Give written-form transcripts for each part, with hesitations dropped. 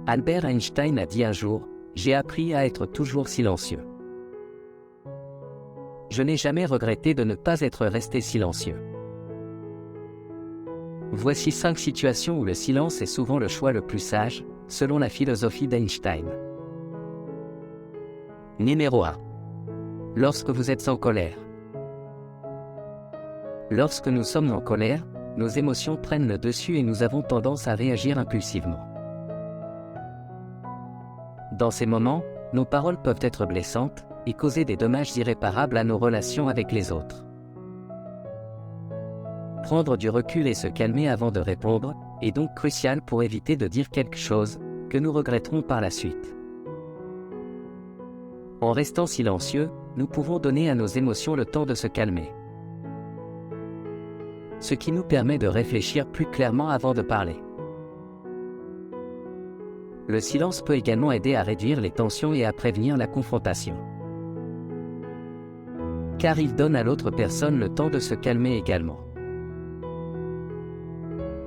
Albert Einstein a dit un jour, « J'ai appris à être toujours silencieux. » Je n'ai jamais regretté de ne pas être resté silencieux. Voici 5 situations où le silence est souvent le choix le plus sage, selon la philosophie d'Einstein. Numéro 1. Lorsque vous êtes en colère. Lorsque nous sommes en colère, nos émotions prennent le dessus et nous avons tendance à réagir impulsivement. Dans ces moments, nos paroles peuvent être blessantes et causer des dommages irréparables à nos relations avec les autres. Prendre du recul et se calmer avant de répondre est donc crucial pour éviter de dire quelque chose que nous regretterons par la suite. En restant silencieux, nous pouvons donner à nos émotions le temps de se calmer, ce qui nous permet de réfléchir plus clairement avant de parler. Le silence peut également aider à réduire les tensions et à prévenir la confrontation, car il donne à l'autre personne le temps de se calmer également.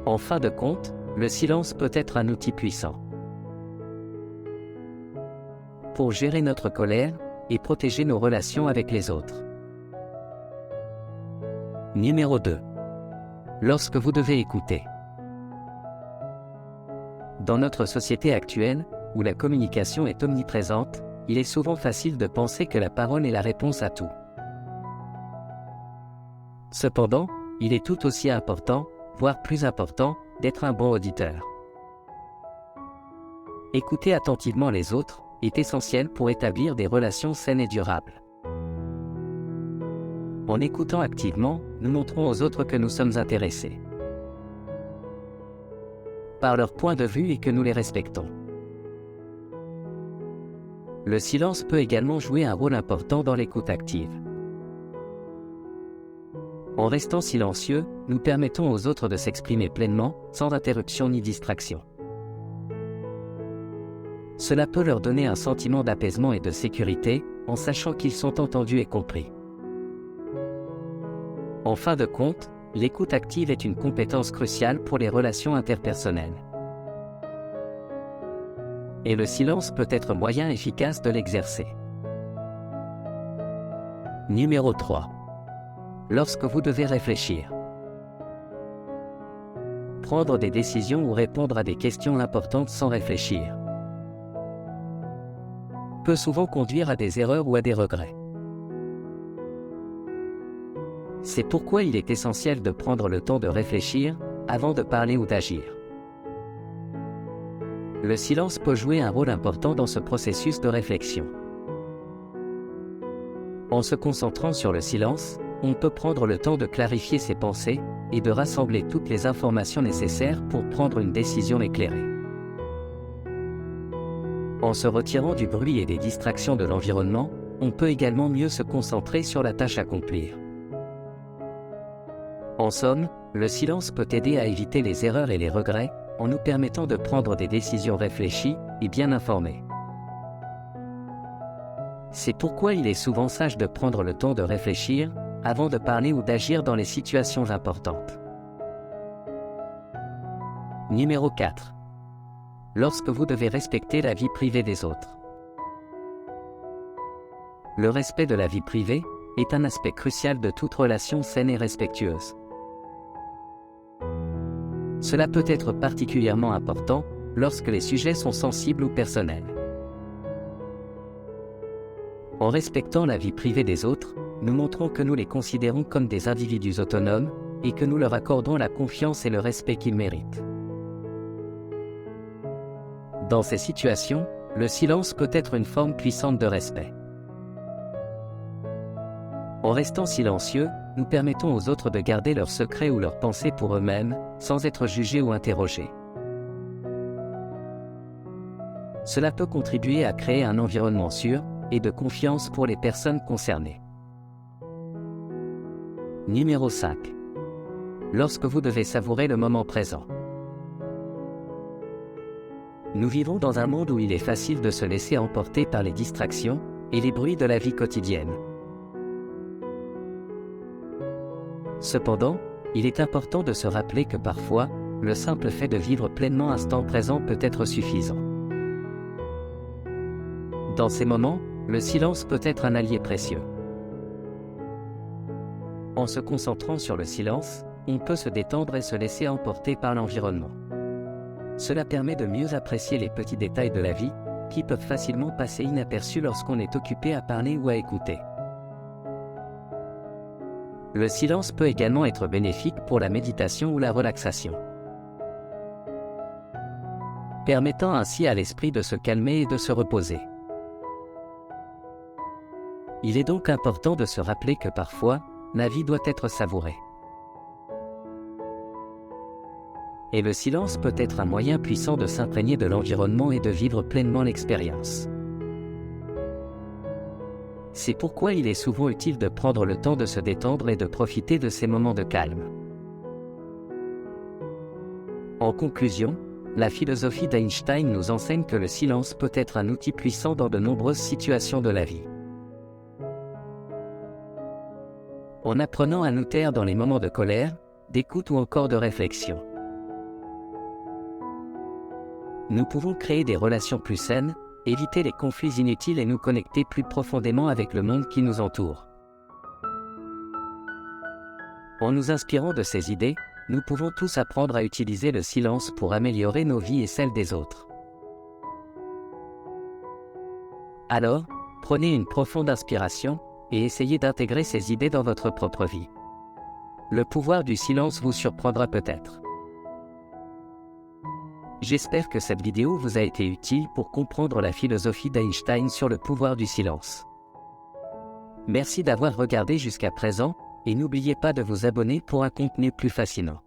En fin de compte, le silence peut être un outil puissant pour gérer notre colère et protéger nos relations avec les autres. Numéro 2. Lorsque vous devez écouter. Dans notre société actuelle, où la communication est omniprésente, il est souvent facile de penser que la parole est la réponse à tout. Cependant, il est tout aussi important, voire plus important, d'être un bon auditeur. Écouter attentivement les autres est essentiel pour établir des relations saines et durables. En écoutant activement, nous montrons aux autres que nous sommes intéressés par leur point de vue et que nous les respectons. Le silence peut également jouer un rôle important dans l'écoute active. En restant silencieux, nous permettons aux autres de s'exprimer pleinement, sans interruption ni distraction. Cela peut leur donner un sentiment d'apaisement et de sécurité, en sachant qu'ils sont entendus et compris. En fin de compte, l'écoute active est une compétence cruciale pour les relations interpersonnelles. Et le silence peut être un moyen efficace de l'exercer. Numéro 3. Lorsque vous devez réfléchir. Prendre des décisions ou répondre à des questions importantes sans réfléchir peut souvent conduire à des erreurs ou à des regrets. C'est pourquoi il est essentiel de prendre le temps de réfléchir avant de parler ou d'agir. Le silence peut jouer un rôle important dans ce processus de réflexion. En se concentrant sur le silence, on peut prendre le temps de clarifier ses pensées et de rassembler toutes les informations nécessaires pour prendre une décision éclairée. En se retirant du bruit et des distractions de l'environnement, on peut également mieux se concentrer sur la tâche à accomplir. En somme, le silence peut aider à éviter les erreurs et les regrets, en nous permettant de prendre des décisions réfléchies et bien informées. C'est pourquoi il est souvent sage de prendre le temps de réfléchir avant de parler ou d'agir dans les situations importantes. Numéro 4. Lorsque vous devez respecter la vie privée des autres. Le respect de la vie privée est un aspect crucial de toute relation saine et respectueuse. Cela peut être particulièrement important lorsque les sujets sont sensibles ou personnels. En respectant la vie privée des autres, nous montrons que nous les considérons comme des individus autonomes et que nous leur accordons la confiance et le respect qu'ils méritent. Dans ces situations, le silence peut être une forme puissante de respect. En restant silencieux, nous permettons aux autres de garder leurs secrets ou leurs pensées pour eux-mêmes, sans être jugés ou interrogés. Cela peut contribuer à créer un environnement sûr et de confiance pour les personnes concernées. Numéro 5. Lorsque vous devez savourer le moment présent. Nous vivons dans un monde où il est facile de se laisser emporter par les distractions et les bruits de la vie quotidienne. Cependant, il est important de se rappeler que parfois, le simple fait de vivre pleinement l'instant présent peut être suffisant. Dans ces moments, le silence peut être un allié précieux. En se concentrant sur le silence, on peut se détendre et se laisser emporter par l'environnement. Cela permet de mieux apprécier les petits détails de la vie, qui peuvent facilement passer inaperçus lorsqu'on est occupé à parler ou à écouter. Le silence peut également être bénéfique pour la méditation ou la relaxation, permettant ainsi à l'esprit de se calmer et de se reposer. Il est donc important de se rappeler que parfois, la vie doit être savourée. Et le silence peut être un moyen puissant de s'imprégner de l'environnement et de vivre pleinement l'expérience. C'est pourquoi il est souvent utile de prendre le temps de se détendre et de profiter de ces moments de calme. En conclusion, la philosophie d'Einstein nous enseigne que le silence peut être un outil puissant dans de nombreuses situations de la vie. En apprenant à nous taire dans les moments de colère, d'écoute ou encore de réflexion, nous pouvons créer des relations plus saines, éviter les conflits inutiles et nous connecter plus profondément avec le monde qui nous entoure. En nous inspirant de ces idées, nous pouvons tous apprendre à utiliser le silence pour améliorer nos vies et celles des autres. Alors, prenez une profonde inspiration et essayez d'intégrer ces idées dans votre propre vie. Le pouvoir du silence vous surprendra peut-être. J'espère que cette vidéo vous a été utile pour comprendre la philosophie d'Einstein sur le pouvoir du silence. Merci d'avoir regardé jusqu'à présent, et n'oubliez pas de vous abonner pour un contenu plus fascinant.